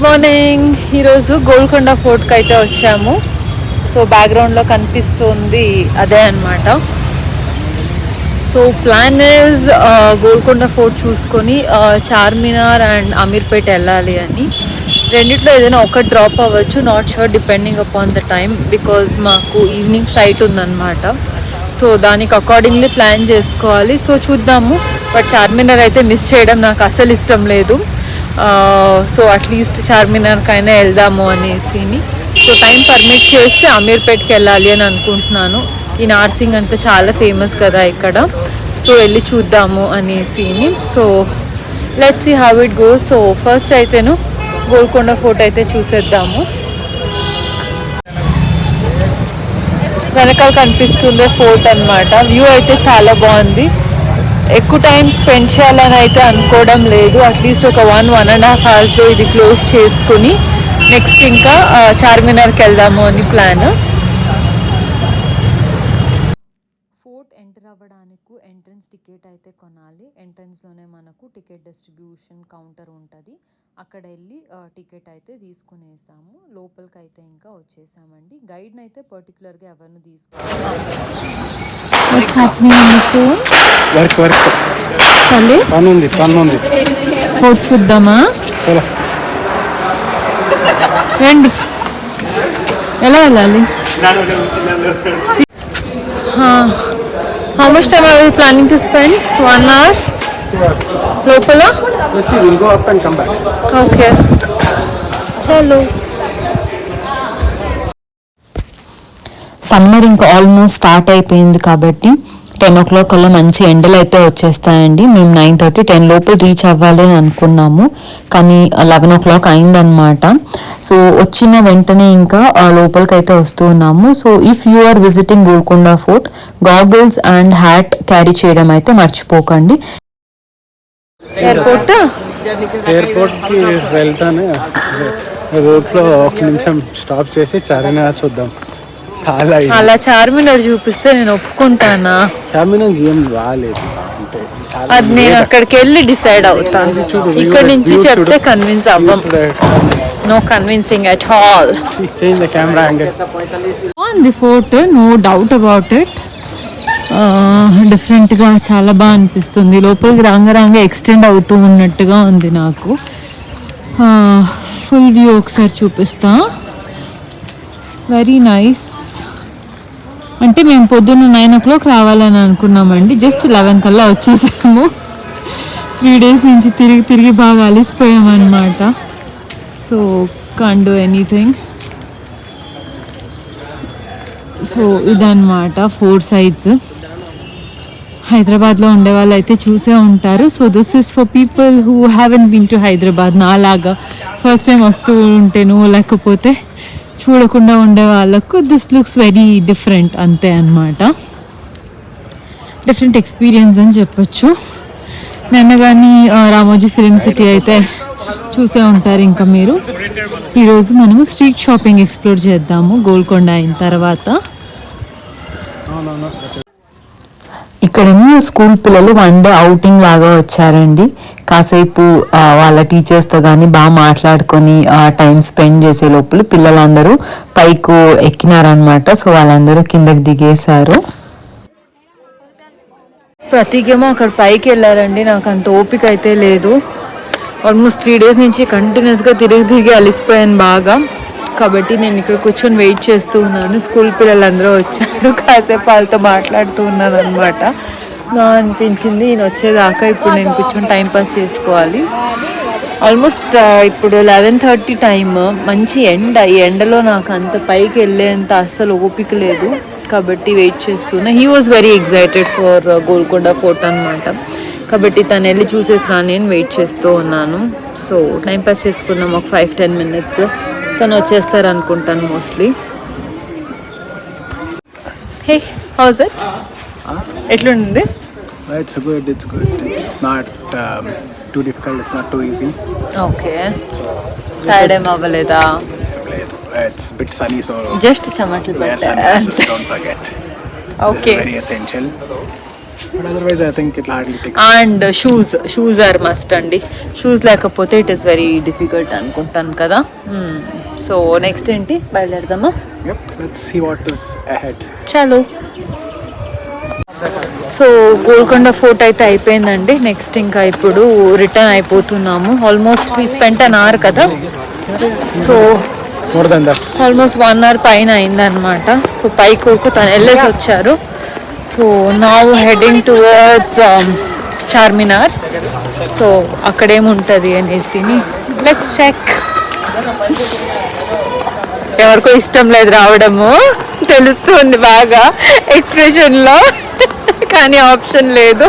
Morning. ఈరోజు గోల్కొండ ఫోర్ట్కి అయితే వచ్చాము. సో బ్యాక్గ్రౌండ్లో కనిపిస్తుంది అదే అన్నమాట. So plan is Golconda fort చూసుకొని చార్మినార్ అండ్ అమీర్పేట్ వెళ్ళాలి అని. రెండిట్లో ఏదైనా ఒకటి డ్రాప్ అవ్వచ్చు, not sure, depending upon the time, because మాకు ఈవినింగ్ ఫ్లైట్ ఉందన్నమాట. సో దానికి అకార్డింగ్లీ ప్లాన్ చేసుకోవాలి. సో చూద్దాము. బట్ చార్మినార్ అయితే మిస్ చేయడం నాకు అసలు ఇష్టం లేదు. సో అట్లీస్ట్ చార్మినార్కైనా వెళ్దాము అనేసి. సో టైం పర్మిట్ చేస్తే అమీర్పేట్కి వెళ్ళాలి అని అనుకుంటున్నాను. ఈ నార్సింగ్ అంతా చాలా ఫేమస్ కదా ఇక్కడ. సో వెళ్ళి చూద్దాము అనేసి. So let's see how it goes. So first అయితేను గోల్కొండ ఫోర్ట్ అయితే చూసేద్దాము. వెనకాల కనిపిస్తుంది ఫోర్ట్ అన్నమాట. వ్యూ అయితే చాలా బాగుంది. ఎక్కువ టైం స్పెండ్ చేయాలని అయితే అనుకోవడం లేదు. అట్లీస్ట్ ఒక 1.5 అవర్స్లో ఇది క్లోజ్ చేసుకుని నెక్స్ట్ ఇంకా చార్మినార్కి వెళ్దాము అని ప్లాన్. ఫోర్ట్ ఎంటర్ అవ్వడానికి ఎంట్రన్స్ టికెట్ అయితే కొనాలి. ఎంట్రన్స్లోనే మనకు టికెట్ డిస్ట్రిబ్యూషన్ కౌంటర్ ఉంటుంది. అక్కడ వెళ్ళి టికెట్ అయితే తీసుకునేసాము. లోపలికి అయితే ఇంకా వచ్చేసామండి. గైడ్ని అయితే పర్టికులర్గా ఎవరిని తీసుకోవాలి. ఫోర్ట్ చూద్దామా? రండి. ఎలా వెళ్ళాలి? How much time are we planning to spend? 1 hour? Lopala? Let's see, we'll go up and come back. Okay. Chalo. Summer ఇంకా ఆల్మోస్ట్ స్టార్ట్ అయిపోయింది కాబట్టి 10 o'clock కల్లా మంచి ఎండలు అయితే వచ్చేస్తాయండి. మేము 9:30, 10 లోపల రీచ్ అవ్వాలి అనుకున్నాము, కానీ 11 o'clock అయిందనమాట. సో వచ్చిన వెంటనే ఇంకా లోపలికి అయితే వస్తూ ఉన్నాము. So if you are visiting Golconda fort, goggles and hat carry చేయడం అయితే మర్చిపోకండి. ఎయిర్పోర్ట్కి వెళ్తానే రోడ్లో ఒక నిమిషం స్టాప్ చేసి చార్మినార్ చూద్దాం. అలా చార్మినార్ చూపిస్తే నేను ఒప్పుకుంటానా? చార్మినార్ ఏం రాలేదు అంటే అది నేను అక్కడికి వెళ్ళి డిసైడ్ అవుతాను. ఇక్కడ నుంచి చెప్తే కన్విన్స్ అవ్వం. No convincing at all. Change the camera angle on the fort, no doubt about it. డిఫరెంట్గా చాలా బాగా అనిపిస్తుంది. లోపలికి రాంగ ఎక్స్టెండ్ అవుతూ ఉన్నట్టుగా ఉంది నాకు. ఫుల్ వ్యూ ఒకసారి చూపిస్తా. Very nice. అంటే మేము పొద్దున్న 9 o'clock రావాలని అనుకున్నామండి. జస్ట్ 11 కల్లా వచ్చేసాము. 3 days నుంచి తిరిగి బాగా అలిసిపోయామన్నమాట. So can't do anything. So ఇదన్నమాట 4 sides. హైదరాబాద్లో ఉండే వాళ్ళు అయితే చూసే ఉంటారు. So this is for people who haven't been to Hyderabad. నాలాగా ఫస్ట్ టైం వస్తూ ఉంటేను, లేకపోతే చూడకుండా ఉండే వాళ్ళకు దిస్ లుక్స్ వెరీ డిఫరెంట్, అంతే అన్నమాట. డిఫరెంట్ ఎక్స్పీరియన్స్ అని చెప్పొచ్చు. నిన్న కానీ రామోజీ ఫిలిం సిటీ అయితే చూసే ఉంటారు ఇంకా మీరు. ఈరోజు మనము స్ట్రీట్ షాపింగ్ ఎక్స్ప్లోర్ చేద్దాము గోల్కొండ అయిన తర్వాత. ఇక్కడేమో స్కూల్ పిల్లలు 1 day అవుటింగ్ లాగా వచ్చారండి. కాసేపు వాళ్ళ టీచర్స్తో కానీ బాగా మాట్లాడుకొని టైం స్పెండ్ చేసే లోపల పిల్లలందరూ పైకి ఎక్కినారనమాట. సో వాళ్ళందరూ కిందకి దిగేశారు. ప్రతికేమో అక్కడ పైకి వెళ్ళారండి. నాకు అంత ఓపిక అయితే లేదు. ఆల్మోస్ట్ 3 days నుంచి కంటిన్యూస్గా తిరిగి అలిసిపోయాను బాగా. కాబట్టి నేను ఇక్కడ కూర్చొని వెయిట్ చేస్తూ ఉన్నాను. స్కూల్ పిల్లలందరూ వచ్చారు. కాసేపు వాళ్ళతో మాట్లాడుతూ ఉన్నాను అనమాట. నా అనిపించింది ఈయన వచ్చేదాకా ఇప్పుడు నేను కూర్చొని టైంపాస్ చేసుకోవాలి. ఆల్మోస్ట్ ఇప్పుడు 11:30 టైమ్. మంచి ఎండ. ఈ ఎండలో నాకు అంత పైకి వెళ్ళేంత అస్సలు ఓపిక లేదు. కాబట్టి వెయిట్ చేస్తున్నా. He was very excited for Golconda fort అనమాట. కాబట్టి తను వెళ్ళి చూసేసి నేను వెయిట్ చేస్తూ ఉన్నాను. సో టైంపాస్ చేసుకున్నాం ఒక 5-10 minutes. తను వచ్చేస్తారు అనుకుంటాను మోస్ట్లీ. Hey, house it? ఎట్లుంది? It's good. It's not too difficult. It's not too easy. Okay. Tired ఏం అవ్వలేదా? It's a bit sunny, so just చెమటలు wear sunglasses, don't forget. Okay. This is very essential. But otherwise, I think it'll hardly take. And shoes are must అండి. Shoes లేకపోతే it is very difficult అనుకుంటాను కదా. So next ఏంటి, బయలుదేరదామా? Yep, let's see what is ahead. చలో. So Golconda fort అయితే అయిపోయిందండి. Next ఇంకా ఇప్పుడు రిటర్న్ అయిపోతున్నాము. Almost we spent an hour కదా. So More than that. Almost 1 hour పైన అయిందనమాట. సో పైకి ఊరుకు తను వెళ్ళేసి వచ్చారు. So now heading towards Charminar. So అక్కడేముంటుంది అనేసి లెట్స్ చెక్. ఎవరికో ఇష్టం లేదు రావడము తెలుస్తుంది బాగా ఎక్స్ప్రెషన్లో, కానీ ఆప్షన్ లేదు.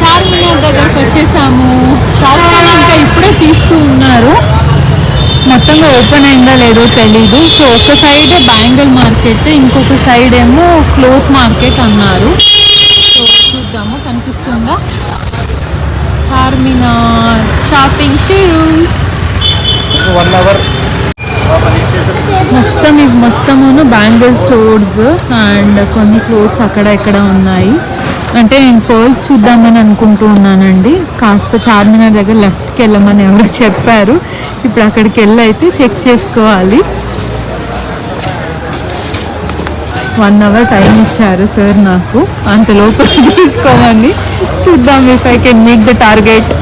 చార్మినార్ దగ్గరకు వచ్చేసాము. షాప్స్ ఇంకా ఇప్పుడే తీస్తూ ఉన్నారు, మొత్తంగా ఓపెన్ అయిందా లేదో తెలీదు. సో ఒక సైడ్ బ్యాంగిల్ మార్కెట్, ఇంకొక సైడ్ ఏమో క్లోత్ మార్కెట్ అన్నారు. సో చూద్దాము, కనిపిస్తుందా చార్మినార్ షాపింగ్ షురూ. 1 hour. మొత్తమును బ్యాంగిల్ స్టోర్స్ అండ్ కొన్ని క్లోత్స్ అక్కడ ఇక్కడ ఉన్నాయి. అంటే నేను పర్ల్స్ చూద్దామని అనుకుంటూ ఉన్నానండి. కాస్త చార్మినార్ దగ్గర లెఫ్ట్కి వెళ్ళమని ఎవరో చెప్పారు. ఇప్పుడు అక్కడికి వెళ్ళి అయితే చెక్ చేసుకోవాలి. 1 hour టైం ఇచ్చారు సార్ నాకు, అంత లోపల తీసుకోమని. చూద్దాం if I can make the target.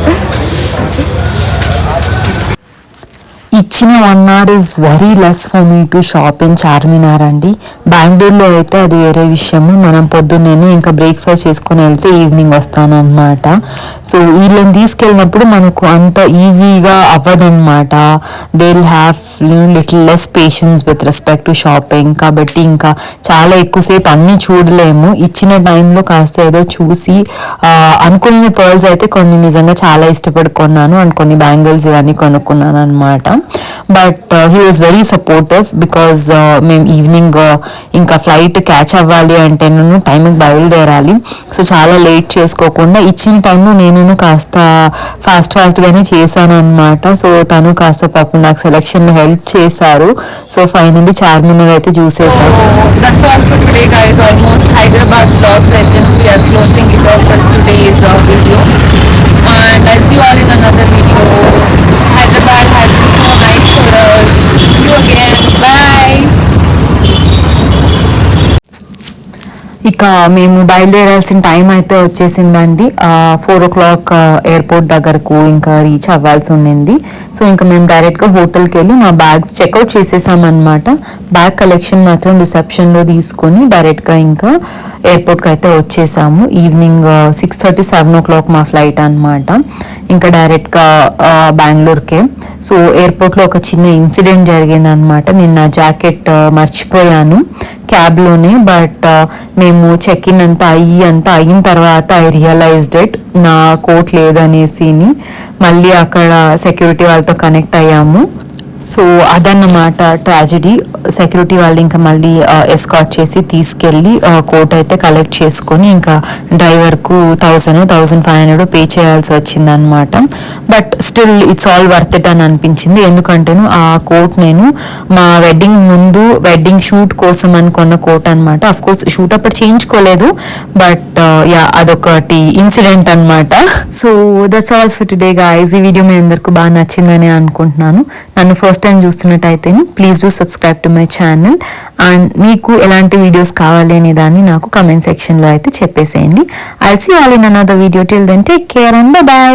ఇచ్చిన 1 hour is very less for me to shop in Charminar అండి. బెంగళూరులో అయితే అది వేరే విషయము. మనం పొద్దున్నే ఇంకా బ్రేక్ఫాస్ట్ చేసుకుని వెళ్తే ఈవినింగ్ వస్తానన్నమాట. సో వీళ్ళని తీసుకెళ్ళినప్పుడు మనకు అంత ఈజీగా అవ్వదన్నమాట. They will have little less patience with respect to shopping. కాబట్టి ఇంకా చాలా ఎక్కువసేపు అన్నీ చూడలేము. ఇచ్చిన టైంలో కాస్త ఏదో చూసి అనుకున్న పర్ల్స్ అయితే కొన్ని నిజంగా చాలా ఇష్టపడి కొన్నాను అండ్ కొన్ని బ్యాంగిల్స్ ఇవన్నీ కొనుక్కున్నాను అనమాట. But he was very supportive because మేము ఈవినింగ్ ఇంకా ఫ్లైట్ క్యాచ్ అవ్వాలి అంటే నేను టైంకి బయలుదేరాలి. సో చాలా లేట్ చేసుకోకుండా ఇచ్చిన టైంలో నేను కాస్త ఫాస్ట్గానే చేశాను అనమాట. సో తను కాస్త పాపం నాకు సెలెక్షన్లో హెల్ప్ చేశారు. సో ఫైనల్లీ చార్మినార్ అయితే చూసేసారు. That's all for today guys. Almost Hyderabad vlogs. I think we are closing it off for today's video. And I'll see you all in another video. Hyderabad has been so nice for us. See you again. Bye. ఇక మేము బయలుదేరాల్సిన time అయితే వచ్చేసిందండి. 4 o'clock airport దగ్గరకు ఇంకా reach అవ్వాల్సి ఉండింది. So ఇంకా మేము డైరెక్ట్గా హోటల్కి వెళ్ళి మా బ్యాగ్స్ చెక్అవుట్ చేసేసామన్నమాట. బ్యాగ్ కలెక్షన్ మాత్రం రిసెప్షన్లో తీసుకొని డైరెక్ట్గా ఇంకా ఎయిర్పోర్ట్కి అయితే వచ్చేసాము. ఈవినింగ్ 6:30, 7 o'clock మా ఫ్లైట్ అనమాట. ఇంకా డైరెక్ట్గా బెంగళూరుకే. సో ఎయిర్పోర్ట్లో ఒక చిన్న ఇన్సిడెంట్ జరిగింది అనమాట. నేను నా జాకెట్ మర్చిపోయాను క్యాబ్లోనే. బట్ మేము చెక్ ఇన్ అంతా అయిన తర్వాత ఐ రియలైజ్డ్ ఇట్, నా కోట్ లేదనేసి. మళ్ళీ అక్కడ సెక్యూరిటీ వాళ్ళతో కనెక్ట్ అయ్యాము. సో అదన్నమాట ట్రాజడీ. సెక్యూరిటీ వాళ్ళు ఇంకా మళ్ళీ ఎస్కాట్ చేసి తీసుకెళ్ళి కోట్ అయితే కలెక్ట్ చేసుకొని ఇంకా డ్రైవర్కు 1,500 పే చేయాల్సి వచ్చిందనమాట. But still it's all worth it అని అనిపించింది. ఎందుకంటేను ఆ కోట్ నేను మా వెడ్డింగ్ ముందు వెడ్డింగ్ షూట్ కోసం అని కొన్న కోట్ అనమాట. అఫ్ కోర్స్ షూట్ అప్పుడు చేయించుకోలేదు, బట్ యా అదొకటి ఇన్సిడెంట్ అనమాట. So that's all for today guys. ఈ వీడియో మీ అందరికీ బాగా నచ్చిందని అనుకుంటున్నాను. నన్ను ఫస్ట్ టైం చూస్తున్నట్టయితే please do subscribe to my channel. And మీకు ఎలాంటి వీడియోస్ కావాలి అనే దాన్ని నాకు కమెంట్ సెక్షన్లో అయితే చెప్పేసేయండి. I'll see all in another video. Till then take care and by.